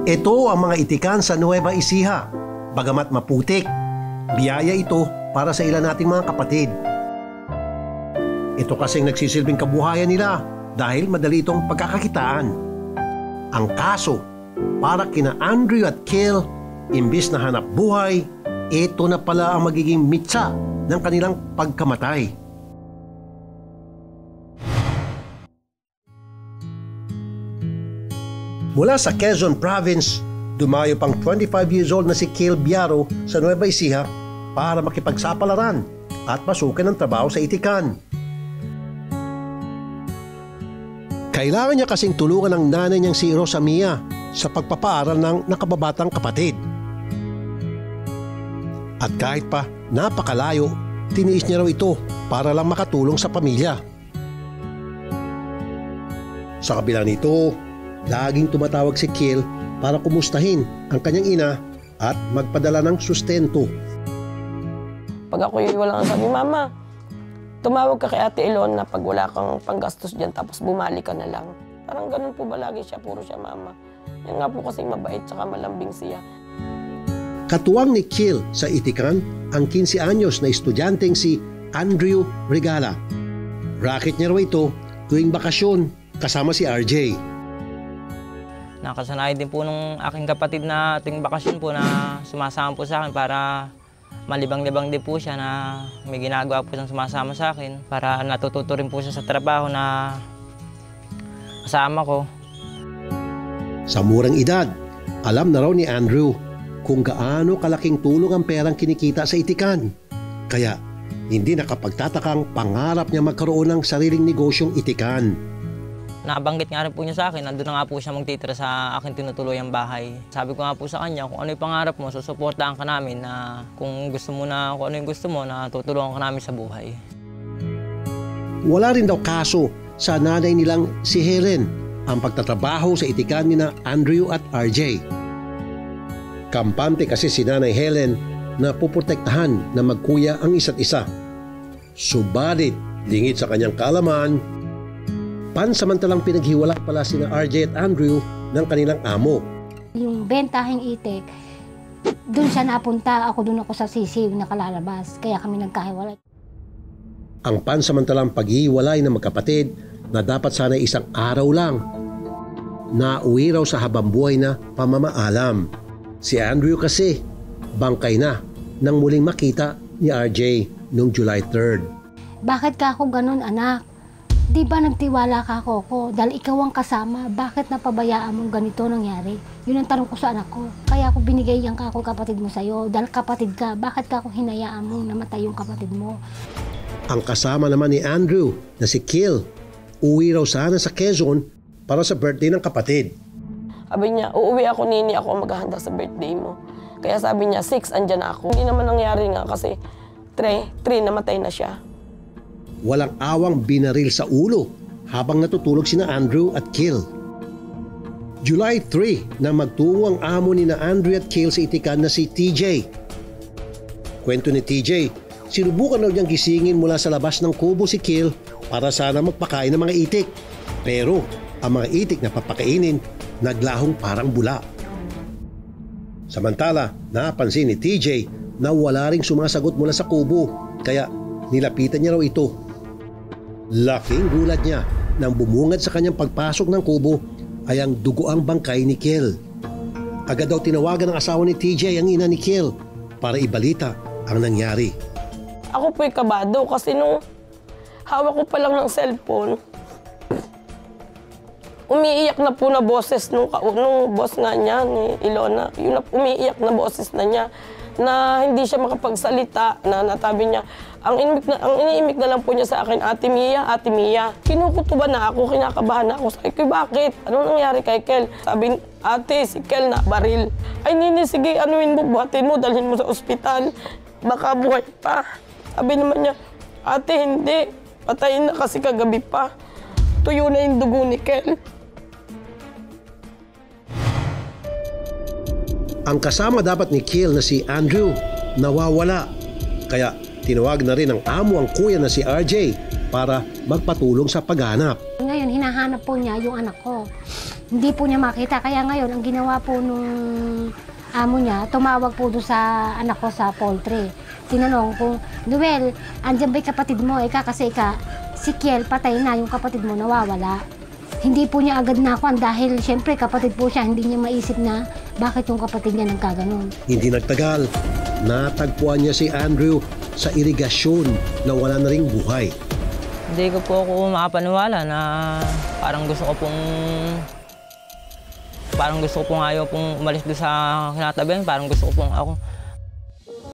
Ito ang mga itikan sa Nueva Ecija. Bagamat maputik, biyaya ito para sa ilan nating mga kapatid. Ito kasing nagsisilbing kabuhayan nila dahil madali itong pagkakakitaan. Ang kaso, para kina Andrew at Kale, imbis na hanap buhay, ito na pala ang magiging mitsa ng kanilang pagkamatay. Mula sa Quezon Province, dumayo pang 25 years old na si Kale Biaro sa Nueva Ecija para makipagsapalaran at masukan ng trabaho sa itikan. Kailangan niya kasing tulungan ng nanay niyang si Rosamia sa pagpapaaral ng nakababatang kapatid. At kahit pa napakalayo, tiniis niya raw ito para lang makatulong sa pamilya. Sa kabila nito, laging tumatawag si Kale para kumustahin ang kanyang ina at magpadala ng sustento. Pag ako wala kang sabi, Mama, tumawag ka kay Ate Ilona pag wala kang panggastos dyan tapos bumalik ka na lang. Parang ganun po ba lagi siya, puro siya mama. Yan nga po kasing mabait tsaka malambing siya. Katuwang ni Kale sa itikan ang 15 anyos na estudyanteng si Andrew Regala. Racket niya raw ito tuwing bakasyon kasama si RJ. Nakasanayan din po nung aking kapatid na tuwing bakasyon po na sumasama po sa akin para malibang-libang din po siya na may ginagawa po siyang sumasama sa akin para natututo rin po siya sa trabaho na kasama ko. Sa murang edad, alam na raw ni Andrew kung gaano kalaking tulong ang perang kinikita sa itikan. Kaya hindi nakapagtatakang pangarap niya magkaroon ng sariling negosyong itikan. Nabanggit nga rin po niya sa akin, nandun na nga po siya magtitira sa aking tinutuluyang bahay. Sabi ko nga po sa kanya, kung ano yung pangarap mo, susuportahan ka namin na kung gusto mo na, kung ano yung gusto mo, na tutulungan ka namin sa buhay. Wala rin daw kaso sa nanay nilang si Helen ang pagtatrabaho sa itikan ni na Andrew at RJ. Kampante kasi si Nanay Helen na puprotektahan na magkuya ang isa't isa. Subalit, dingit sa kanyang kaalaman, pansamantalang pinaghiwalay pala sina RJ at Andrew ng kanilang amo. Yung bentahing itik, doon siya napunta, doon ako sa sisiw nakalalabas, kaya kami nagkahiwalay. Ang pansamantalang paghiwalay ng magkapatid na dapat sana isang araw lang, nauwi raw sa habambuhay na pamamaalam. Si Andrew kasi, bangkay na nang muling makita ni RJ noong July 3rd. Bakit ka ako ganun, anak? Di ba nagtiwala ka ako? Dahil ikaw ang kasama, bakit napabayaan mong ganito nangyari? Yun ang tanong ko sa anak ko. Kaya ako binigay yung kapatid mo sa'yo. Dahil kapatid ka, bakit ka ako hinayaan mong namatay yung kapatid mo? Ang kasama naman ni Andrew na si Kale, uwi raw sana sa Quezon para sa birthday ng kapatid. Sabi niya, uuwi ako, Nini, ako maghahanda sa birthday mo. Kaya sabi niya, 6, andyan ako. Hindi naman nangyari nga kasi 3 namatay na siya. Walang awang binaril sa ulo habang natutulog sina Andrew at Kale. July 3 na magtungo ang amo ni na Andrew at Kale sa itikan na si TJ. Kwento ni TJ, sinubukan daw niyang gisingin mula sa labas ng kubo si Kale para sana magpakain ng mga itik. Pero ang mga itik na papakainin, naglahong parang bula. Samantala, napansin ni TJ na wala ring sumasagot mula sa kubo, kaya nilapitan niya raw ito. Laking gulat niya nang bumungad sa kanyang pagpasok ng kubo ay ang dugoang bangkay ni Kale. Agad daw tinawagan ng asawa ni TJ ang ina ni Kale para ibalita ang nangyari. Ako po'y kabado kasi nung hawak ko pa lang ng cellphone, umiiyak na po na boses nung boss nga niya, ni Ilona. Yun na, umiiyak na boses na niya na hindi siya makapagsalita, na natabi niya. Ang iniimik na lang po niya sa akin, Ate Mia, Ate Mia. Kinukutuban na ako, kinakabahan na ako. Sabi ko, bakit? Anong nangyari kay Kel? Sabi, Ate, si Kel na baril. Ay, Nini, sige, anuin mo, buhatin mo, dalhin mo sa ospital. Baka buhay pa. Sabi naman niya, Ate, hindi. Patayin na kasi kagabi pa. Tuyo na yung dugo ni Kel. Ang kasama dapat ni Kale na si Andrew nawawala. Kaya tinawag na rin ng amo ang kuya na si RJ para magpatulong sa paghanap. Ngayon, hinahanap po niya yung anak ko. Hindi po niya makita. Kaya ngayon, ang ginawa po nung amo niya, tumawag po doon sa anak ko sa poultry. Tinanong kung, Noel, andyan ba'y kapatid mo? Kasi si Kiel, patay na, yung kapatid mo nawawala. Hindi po niya agad nakuan dahil siyempre kapatid po siya, hindi niya maisip na bakit yung kapatid niya nagkaganon. Hindi nagtagal, natagpuan niya si Andrew sa irigasyon na wala na ring buhay. Hindi ko po ako makapaniwala na parang gusto ko pong ayaw pong umalis doon sa kinatabihan. Parang gusto ko pong ako